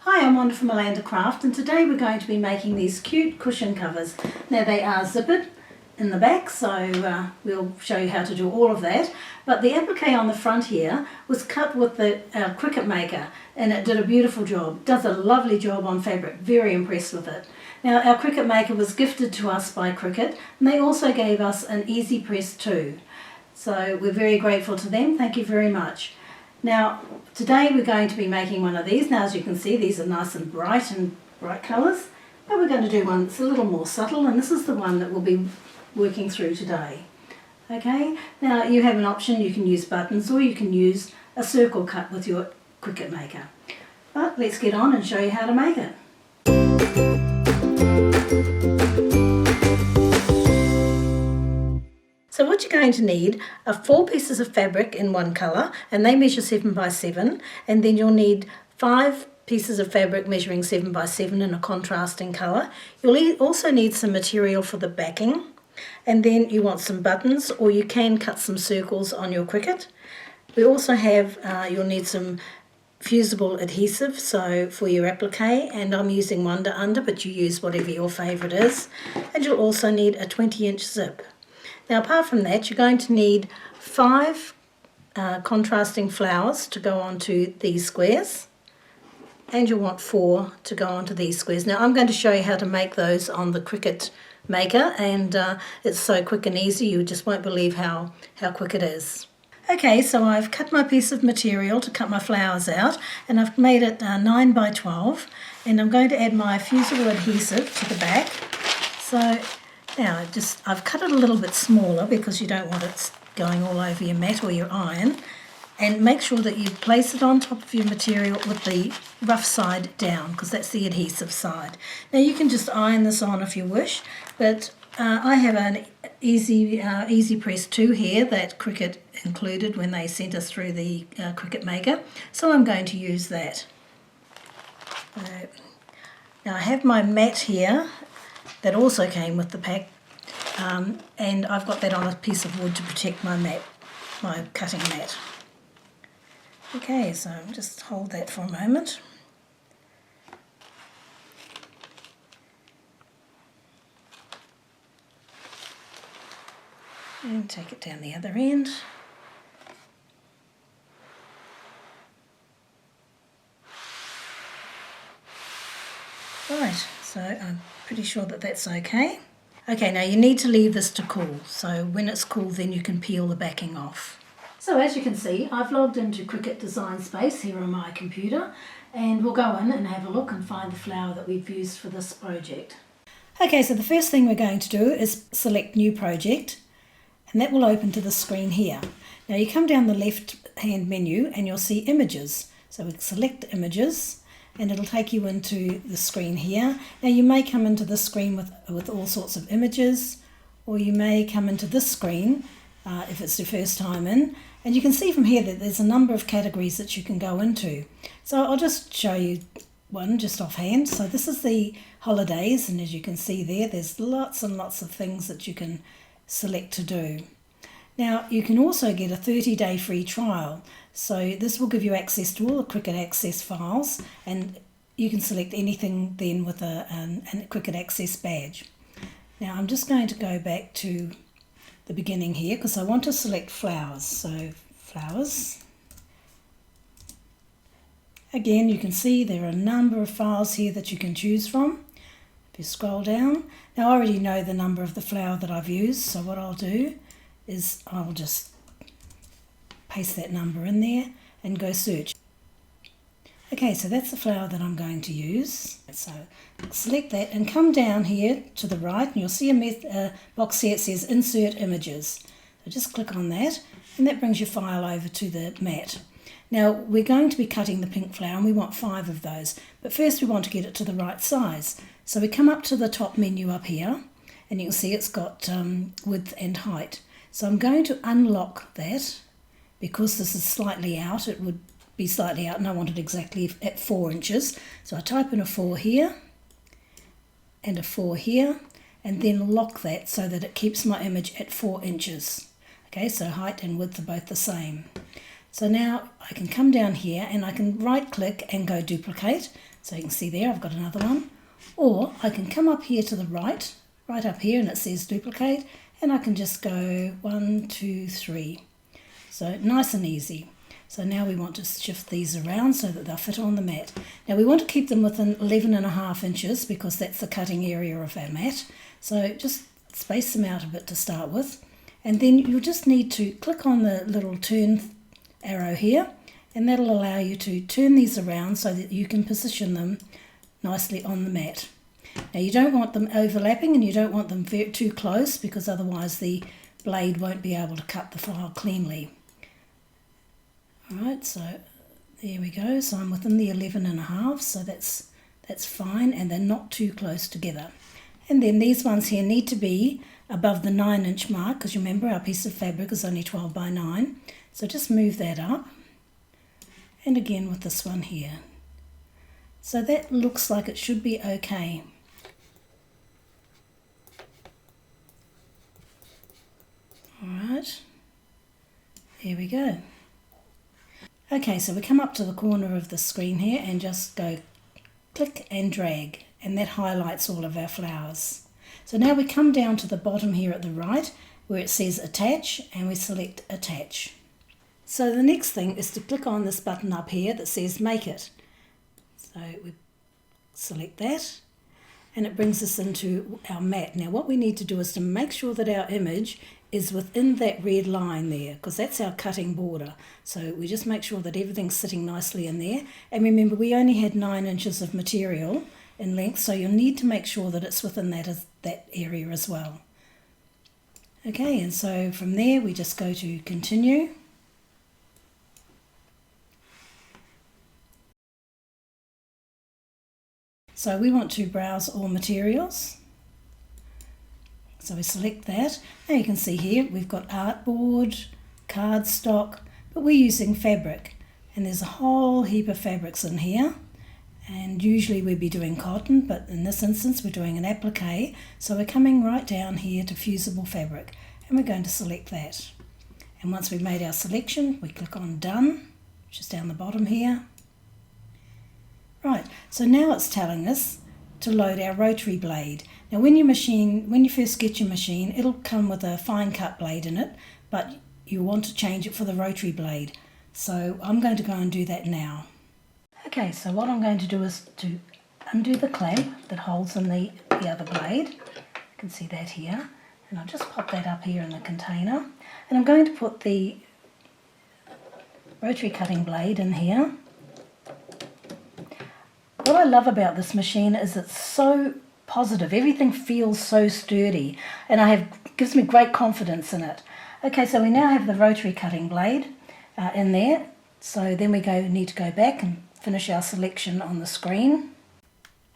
Hi, I'm Wanda from Alanda Craft, and today we're going to be making these cute cushion covers. Now they are zippered in the back, so we'll show you how to do all of that. But the applique on the front here was cut with the Cricut Maker, and it did a beautiful job. It does a lovely job on fabric, very impressed with it. Now our Cricut Maker was gifted to us by Cricut, and they also gave us an easy press too. So we're very grateful to them, thank you very much. Now today we're going to be making one of these. Now as you can see, these are nice and bright colours, but we're going to do one that's a little more subtle, and this is the one that we'll be working through today. Okay, now you have an option, you can use buttons or you can use a circle cut with your Cricut Maker. But let's get on and show you how to make it. So what you're going to need are 4 pieces of fabric in one colour, and they measure 7 by 7, and then you'll need 5 pieces of fabric measuring 7 by 7 in a contrasting colour. You'll also need some material for the backing, and then you want some buttons, or you can cut some circles on your Cricut. We also have, you'll need some fusible adhesive, so for your applique, and I'm using Wanda Under, but you use whatever your favourite is. And you'll also need a 20-inch zip. Now apart from that, you're going to need 5 contrasting flowers to go onto these squares, and you'll want 4 to go onto these squares. Now I'm going to show you how to make those on the Cricut Maker, and it's so quick and easy, you just won't believe how quick it is. Okay, so I've cut my piece of material to cut my flowers out, and I've made it 9 by 12, and I'm going to add my fusible adhesive to the back. So now I've cut it a little bit smaller because you don't want it going all over your mat or your iron. And make sure that you place it on top of your material with the rough side down, because that's the adhesive side. Now you can just iron this on if you wish, but I have an easy press 2 here that Cricut included when they sent us through the Cricut Maker, so I'm going to use that. Now I have my mat here that also came with the pack, and I've got that on a piece of wood to protect my mat, my cutting mat. Okay, so just hold that for a moment. And take it down the other end. Right, so I'm pretty sure that that's okay. Okay, now you need to leave this to cool, so when it's cool then you can peel the backing off. So as you can see, I've logged into Cricut Design Space here on my computer, and we'll go in and have a look and find the flower that we've used for this project. Okay, so the first thing we're going to do is select New Project, and that will open to the screen here. Now you come down the left hand menu and you'll see Images. So we select Images, and it'll take you into the screen here. Now you may come into this screen with all sorts of images, or you may come into this screen if it's your first time in. And you can see from here that there's a number of categories that you can go into. So I'll just show you one just offhand. So this is the holidays, and as you can see there's lots and lots of things that you can select to do. Now you can also get a 30-day free trial. So this will give you access to all the Cricut Access files, and you can select anything then with a Cricut Access badge. Now I'm just going to go back to the beginning here because I want to select flowers. So flowers. Again, you can see there are a number of files here that you can choose from. If you scroll down, now I already know the number of the flower that I've used, so what I'll do is I'll just paste that number in there and go search. Okay, so that's the flower that I'm going to use. So select that and come down here to the right, and you'll see a box here that says Insert Images. So just click on that, and that brings your file over to the mat. Now we're going to be cutting the pink flower, and we want 5 of those, but first we want to get it to the right size. So we come up to the top menu up here, and you can see it's got width and height. So I'm going to unlock that because this is slightly out. It would be slightly out, and I want it exactly at 4 inches. So I type in a 4 here and a 4 here, and then lock that so that it keeps my image at 4 inches. Okay, so height and width are both the same. So now I can come down here and I can right click and go duplicate. So you can see there I've got another one. Or I can come up here to the right up here, and it says duplicate, and I can just go 1, 2, 3. So nice and easy. So now we want to shift these around so that they'll fit on the mat. Now we want to keep them within 11.5 inches because that's the cutting area of our mat. So just space them out a bit to start with. And then you'll just need to click on the little turn arrow here, and that'll allow you to turn these around so that you can position them nicely on the mat. Now you don't want them overlapping, and you don't want them too close because otherwise the blade won't be able to cut the file cleanly. Alright, so there we go. So I'm within the 11.5, so that's fine, and they're not too close together. And then these ones here need to be above the 9-inch mark, because remember our piece of fabric is only 12 by 9. So just move that up. And again with this one here. So that looks like it should be okay. Alright, there we go. Okay, so we come up to the corner of the screen here and just go click and drag, and that highlights all of our flowers. So now we come down to the bottom here at the right where it says attach, and we select attach. So the next thing is to click on this button up here that says make it. So we select that, and it brings us into our mat. Now what we need to do is to make sure that our image is within that red line there, because that's our cutting border. So we just make sure that everything's sitting nicely in there. And remember, we only had 9 inches of material in length, so you'll need to make sure that it's within that area as well. Okay, and so from there we just go to continue. So we want to browse all materials. So we select that. Now you can see here we've got artboard, cardstock, but we're using fabric. And there's a whole heap of fabrics in here. And usually we'd be doing cotton, but in this instance we're doing an applique. So we're coming right down here to fusible fabric, and we're going to select that. And once we've made our selection, we click on done, which is down the bottom here. Right, so now it's telling us to load our rotary blade. Now when you first get your machine, it'll come with a fine cut blade in it, but you want to change it for the rotary blade. So I'm going to go and do that now. Okay, so what I'm going to do is to undo the clamp that holds in the other blade. You can see that here. And I'll just pop that up here in the container. And I'm going to put the rotary cutting blade in here. What I love about this machine is it's so positive. Everything feels so sturdy, and gives me great confidence in it. Okay, so we now have the rotary cutting blade in there. So then we need to go back and finish our selection on the screen.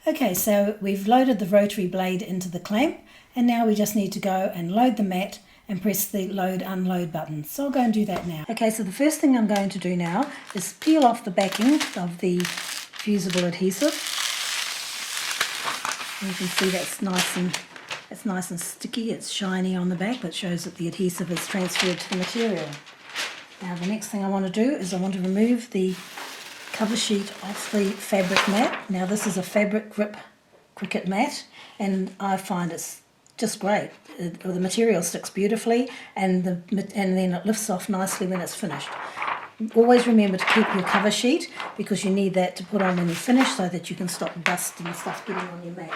Okay, so we've loaded the rotary blade into the clamp, and now we just need to go and load the mat and press the load unload button. So I'll go and do that now. Okay, so the first thing I'm going to do now is peel off the backing of the fusible adhesive. You can see that's nice and sticky. It's shiny on the back. That shows that the adhesive is transferred to the material. Now the next thing I want to do is I want to remove the cover sheet off the fabric mat. Now this is a fabric grip Cricut mat, and I find it's just great. The material sticks beautifully, and then it lifts off nicely when it's finished. Always remember to keep your cover sheet, because you need that to put on when you finish so that you can stop dust and stuff getting on your mat.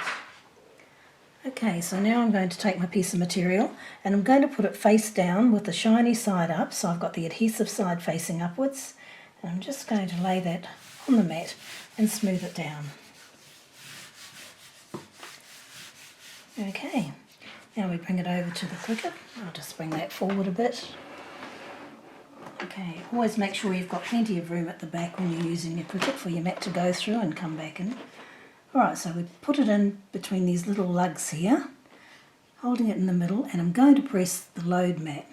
Okay, so now I'm going to take my piece of material and I'm going to put it face down with the shiny side up, so I've got the adhesive side facing upwards, and I'm just going to lay that on the mat and smooth it down. Okay, now we bring it over to the Cricut. I'll just bring that forward a bit. Okay, always make sure you've got plenty of room at the back when you're using your Cricut for your mat to go through and come back in. Alright, so we put it in between these little lugs here, holding it in the middle, and I'm going to press the load mat.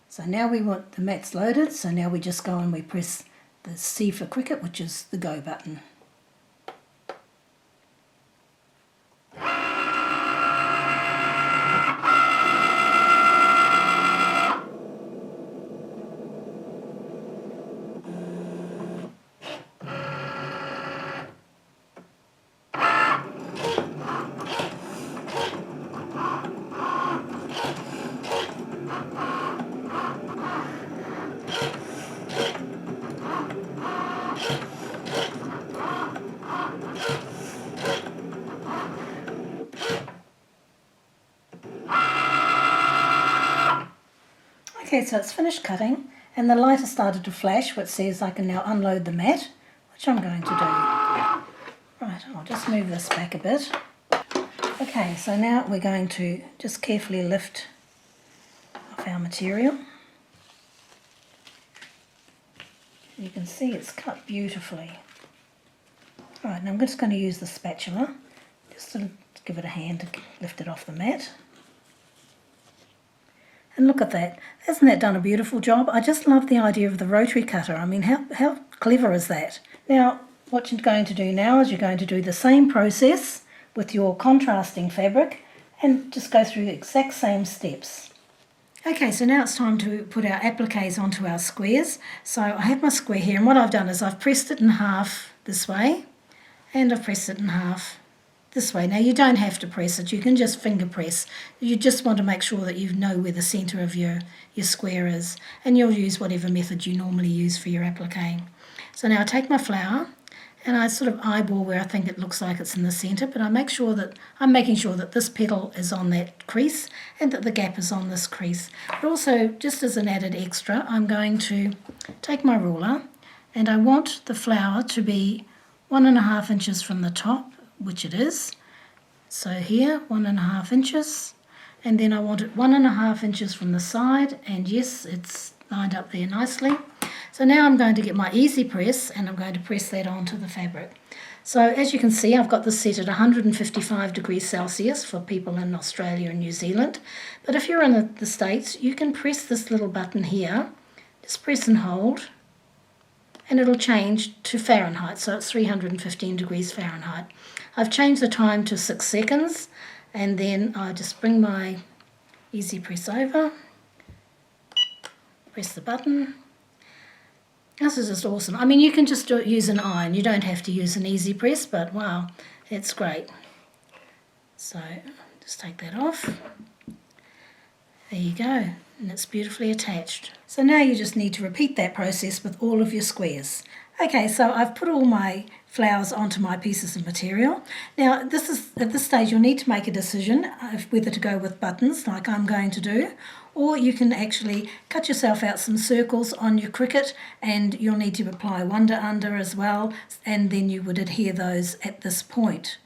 So now we want the mat's loaded, so now we just go and we press the C for Cricut, which is the go button. Okay, so it's finished cutting and the light has started to flash, which says I can now unload the mat, which I'm going to do. Right, I'll just move this back a bit. Okay, so now we're going to just carefully lift off our material. You can see it's cut beautifully. Right, now I'm just going to use the spatula just to give it a hand to lift it off the mat. And look at that. Hasn't that done a beautiful job? I just love the idea of the rotary cutter. I mean, how clever is that? Now, what you're going to do now is you're going to do the same process with your contrasting fabric and just go through the exact same steps. Okay, so now it's time to put our appliques onto our squares. So I have my square here, and what I've done is I've pressed it in half this way, and I've pressed it in half this way. Now you don't have to press it, you can just finger press. You just want to make sure that you know where the centre of your square is, and you'll use whatever method you normally use for your applique. So now I take my flower and I sort of eyeball where I think it looks like it's in the centre, but I'm making sure that this petal is on that crease and that the gap is on this crease. But also, just as an added extra, I'm going to take my ruler and I want the flower to be 1.5 inches from the top, which it is. So here, 1.5 inches, and then I want it 1.5 inches from the side, and yes, it's lined up there nicely. So now I'm going to get my easy press and I'm going to press that onto the fabric. So as you can see, I've got this set at 155 degrees Celsius for people in Australia and New Zealand. But if you're in the States, you can press this little button here, just press and hold, and it'll change to Fahrenheit, so it's 315 degrees Fahrenheit. I've changed the time to 6 seconds, and then I just bring my easy press over, press the button. This is just awesome. I mean, you can just use an iron. You don't have to use an easy press, but wow, it's great. So just take that off. There you go, and it's beautifully attached. So now you just need to repeat that process with all of your squares. Okay, so I've put all my flowers onto my pieces of material. Now, at this stage you'll need to make a decision of whether to go with buttons, like I'm going to do, or you can actually cut yourself out some circles on your Cricut, and you'll need to apply Wanda under as well, and then you would adhere those at this point.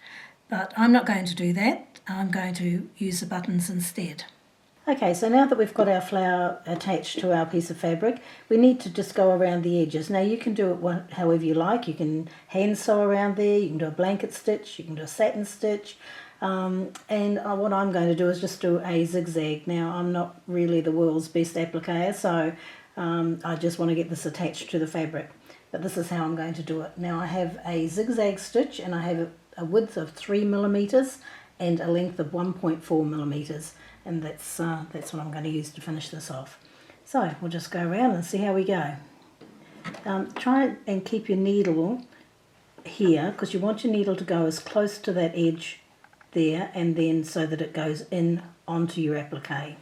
But I'm not going to do that. I'm going to use the buttons instead. Okay, so now that we've got our flower attached to our piece of fabric, we need to just go around the edges. Now you can do it however you like. You can hand sew around there, you can do a blanket stitch, you can do a satin stitch, and what I'm going to do is just do a zigzag. Now I'm not really the world's best appliquer, so I just want to get this attached to the fabric. But this is how I'm going to do it. Now I have a zigzag stitch, and I have a width of 3 millimeters and a length of 1.4 millimeters. And that's what I'm going to use to finish this off. So we'll just go around and see how we go. Try and keep your needle here, because you want your needle to go as close to that edge there, and then so that it goes in onto your applique.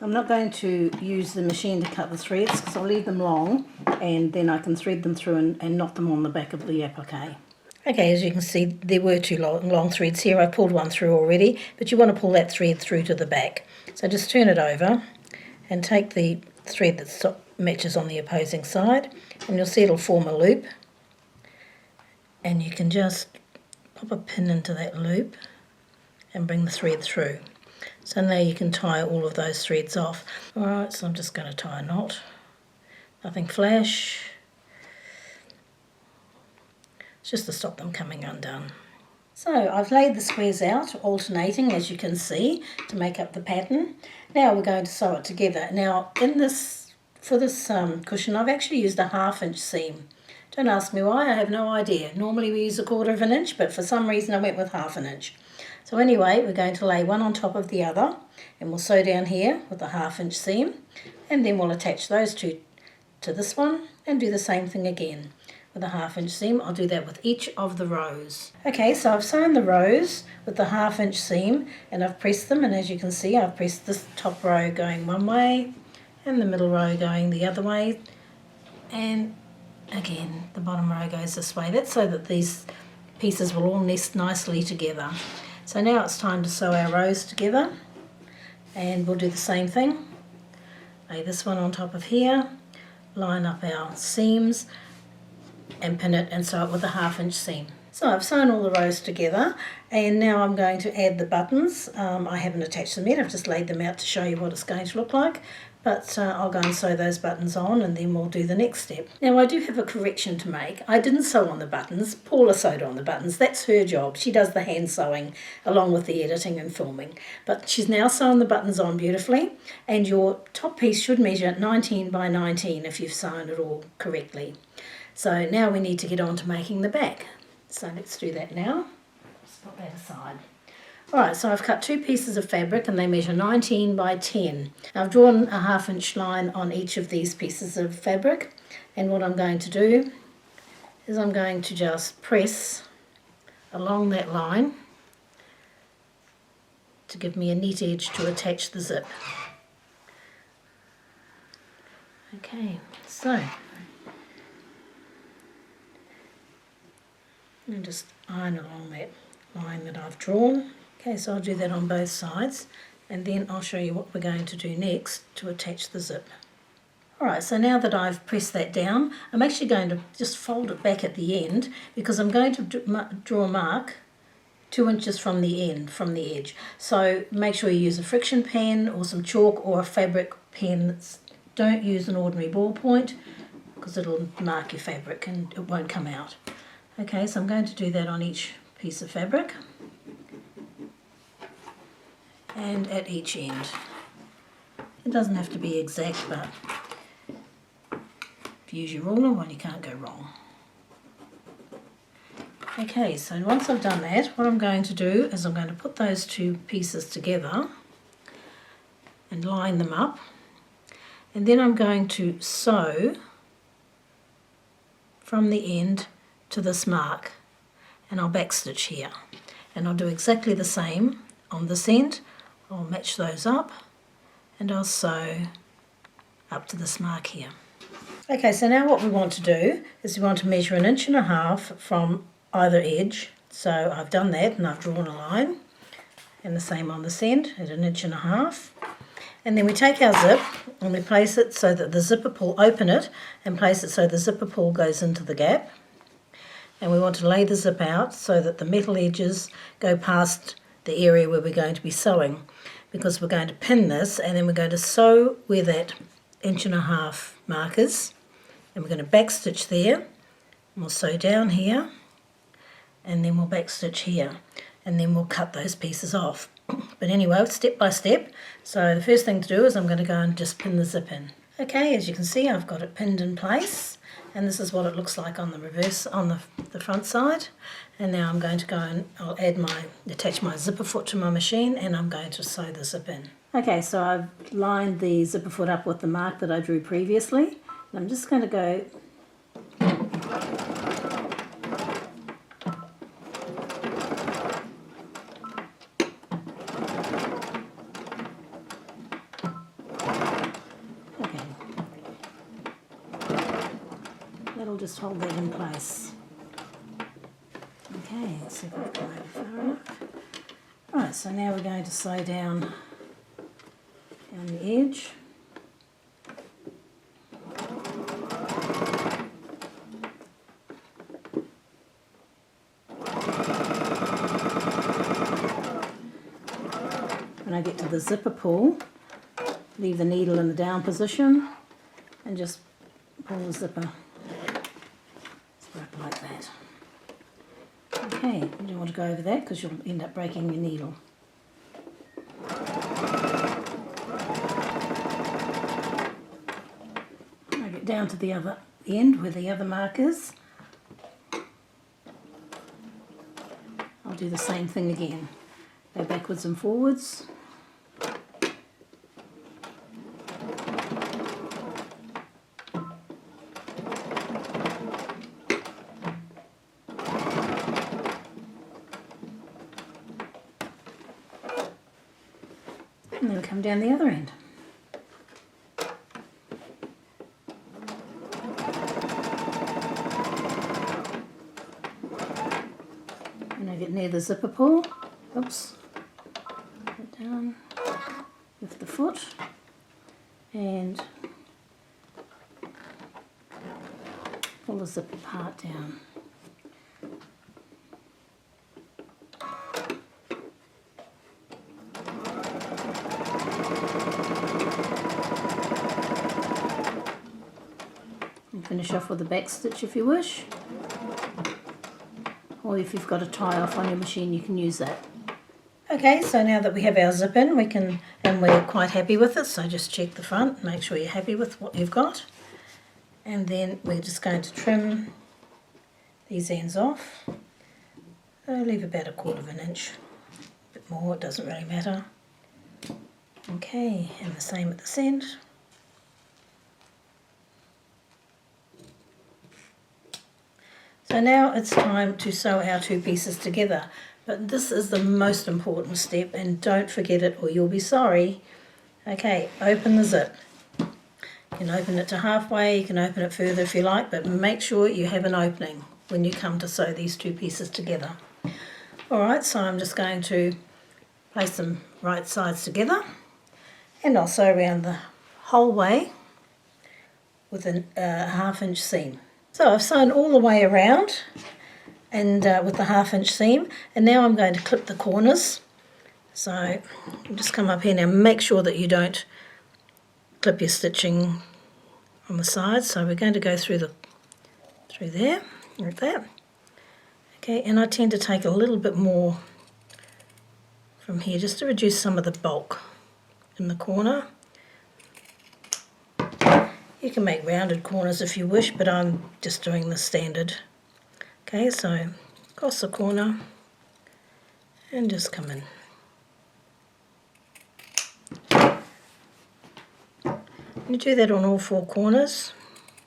I'm not going to use the machine to cut the threads, because I'll leave them long and then I can thread them through and knot them on the back of the applique. Okay, as you can see, there were two long threads here. I pulled one through already, but you want to pull that thread through to the back. So just turn it over and take the thread that matches on the opposing side, and you'll see it'll form a loop. And you can just pop a pin into that loop and bring the thread through. So now you can tie all of those threads off. Alright, so I'm just going to tie a knot. Nothing flash. It's just to stop them coming undone. So I've laid the squares out, alternating as you can see, to make up the pattern. Now we're going to sew it together. Now for this cushion I've actually used a 1/2 inch seam Don't ask me why, I have no idea. Normally we use 1/4 of an inch, but for some reason I went with 1/2 an inch. So anyway, we're going to lay one on top of the other, and we'll sew down here with a 1/2 inch seam, and then we'll attach those two to this one and do the same thing again with a 1/2 inch seam. I'll do that with each of the rows. Okay, so I've sewn the rows with the 1/2 inch seam and I've pressed them, and as you can see I've pressed this top row going one way and the middle row going the other way, and again the bottom row goes this way. That's so that these pieces will all nest nicely together. So now it's time to sew our rows together, and we'll do the same thing. Lay this one on top of here, line up our seams and pin it and sew it with a 1/2 inch seam. So I've sewn all the rows together, and now I'm going to add the buttons. I haven't attached them yet, I've just laid them out to show you what it's going to look like, but I'll go and sew those buttons on and then we'll do the next step. Now I do have a correction to make. I didn't sew on the buttons, Paula sewed on the buttons. That's her job. She does the hand sewing along with the editing and filming. But she's now sewn the buttons on beautifully, and your top piece should measure 19 by 19 if you've sewn it all correctly. So now we need to get on to making the back. So let's do that now. Just put that aside. Alright, so I've cut 2 pieces of fabric and they measure 19 by 10. Now I've drawn a 1/2 inch line on each of these pieces of fabric, and what I'm going to do is I'm going to just press along that line to give me a neat edge to attach the zip. Okay, so and just iron along that line that I've drawn. Okay, so I'll do that on both sides, and then I'll show you what we're going to do next to attach the zip. Alright, so now that I've pressed that down, I'm actually going to just fold it back at the end, because I'm going to draw a mark 2 inches from the end, from the edge. So make sure you use a friction pen or some chalk or a fabric pen. Don't use an ordinary ballpoint, because it'll mark your fabric and it won't come out. Okay, so I'm going to do that on each piece of fabric and at each end. It doesn't have to be exact, but if you use your ruler, well, you can't go wrong. Okay, so once I've done that, what I'm going to do is I'm going to put those 2 pieces together and line them up, and then I'm going to sew from the end to this mark, and I'll backstitch here, and I'll do exactly the same on this end. I'll match those up and I'll sew up to this mark here. Okay, so now what we want to do is we want to measure 1.5 inches from either edge. So I've done that and I've drawn a line, and the same on this end at 1.5 inches. And then we take our zip and we place it so that the zipper pull, open it and place it so the zipper pull goes into the gap. And we want to lay the zip out so that the metal edges go past the area where we're going to be sewing, because we're going to pin this and then we're going to sew where that 1.5 inch mark is, and we're going to backstitch there, and we'll sew down here, and then we'll backstitch here, and then we'll cut those pieces off. But anyway, step by step. So the first thing to do is I'm going to go and just pin the zip in. Okay, as you can see, I've got it pinned in place, and this is what it looks like on the reverse, on the front side. And now I'm going to go and I'll attach my zipper foot to my machine, and I'm going to sew the zip in. Okay, so I've lined the zipper foot up with the mark that I drew previously, and I'm just going to go that'll just hold that in place. Okay, let's see if I've come over far enough. Right, so now we're going to sew down the edge. When I get to the zipper pull, leave the needle in the down position and just pull the zipper like that. Okay, you don't want to go over that because you'll end up breaking your needle. I get down to the other end where the other mark is, I'll do the same thing again. Go backwards and forwards. And then come down the other end. When I get near the zipper pull, oops, put down, lift the foot, and pull the zipper part down. And finish off with a back stitch if you wish. Or if you've got a tie off on your machine, you can use that. Okay, so now that we have our zip in, and we're quite happy with it, so just check the front, make sure you're happy with what you've got. And then we're just going to trim these ends off. Leave about 1/4 inch, a bit more, it doesn't really matter. Okay, and the same at this end. So now it's time to sew our 2 pieces together, but this is the most important step, and don't forget it or you'll be sorry. Okay, open the zip. You can open it to halfway, you can open it further if you like, but make sure you have an opening when you come to sew these 2 pieces together. Alright, so I'm just going to place them right sides together, and I'll sew around the whole way with a 1/2 inch seam. So I've sewn all the way around and with the 1/2 inch seam, and now I'm going to clip the corners. So just come up here now, make sure that you don't clip your stitching on the sides. So we're going to go through there, like that. Okay, and I tend to take a little bit more from here just to reduce some of the bulk in the corner. You can make rounded corners if you wish, but I'm just doing the standard. Okay, so across the corner and just come in. You do that on all 4 corners.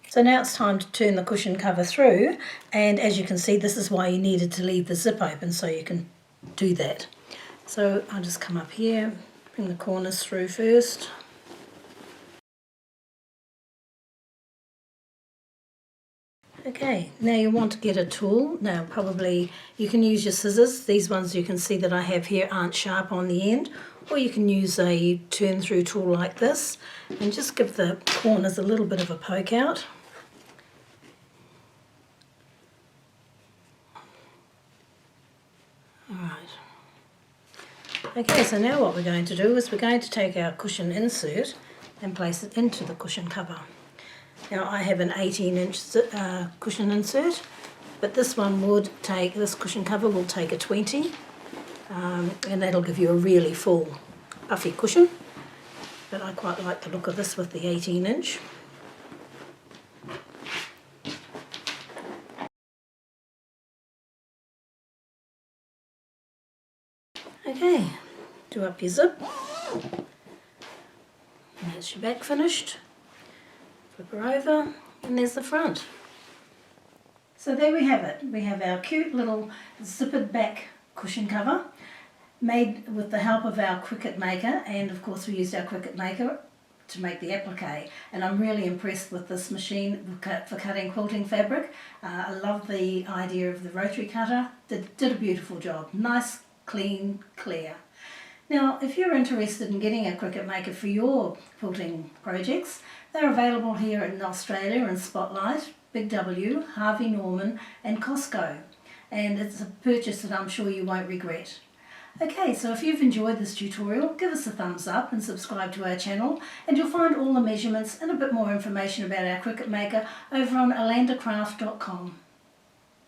So now it's time to turn the cushion cover through, and as you can see, this is why you needed to leave the zip open, so you can do that. So I'll just come up here, bring the corners through first. Okay, now you want to get a tool. Now probably you can use your scissors. These ones you can see that I have here aren't sharp on the end, or you can use a turn through tool like this and just give the corners a little bit of a poke out. Alright. Okay, so now what we're going to do is we're going to take our cushion insert and place it into the cushion cover. Now I have an 18-inch cushion insert, but this cushion cover will take a 20, and that'll give you a really full puffy cushion. But I quite like the look of this with the 18-inch. Okay, do up your zip, and that's your back finished. Flip her over, and there's the front. So there we have it. We have our cute little zippered back cushion cover made with the help of our Cricut Maker, and of course we used our Cricut Maker to make the applique, and I'm really impressed with this machine for cutting quilting fabric. I love the idea of the rotary cutter. Did a beautiful job. Nice, clean, clear. Now, if you're interested in getting a Cricut Maker for your quilting projects, they're available here in Australia in Spotlight, Big W, Harvey Norman and Costco. And it's a purchase that I'm sure you won't regret. Okay, so if you've enjoyed this tutorial, give us a thumbs up and subscribe to our channel, and you'll find all the measurements and a bit more information about our Cricut Maker over on alandacraft.com.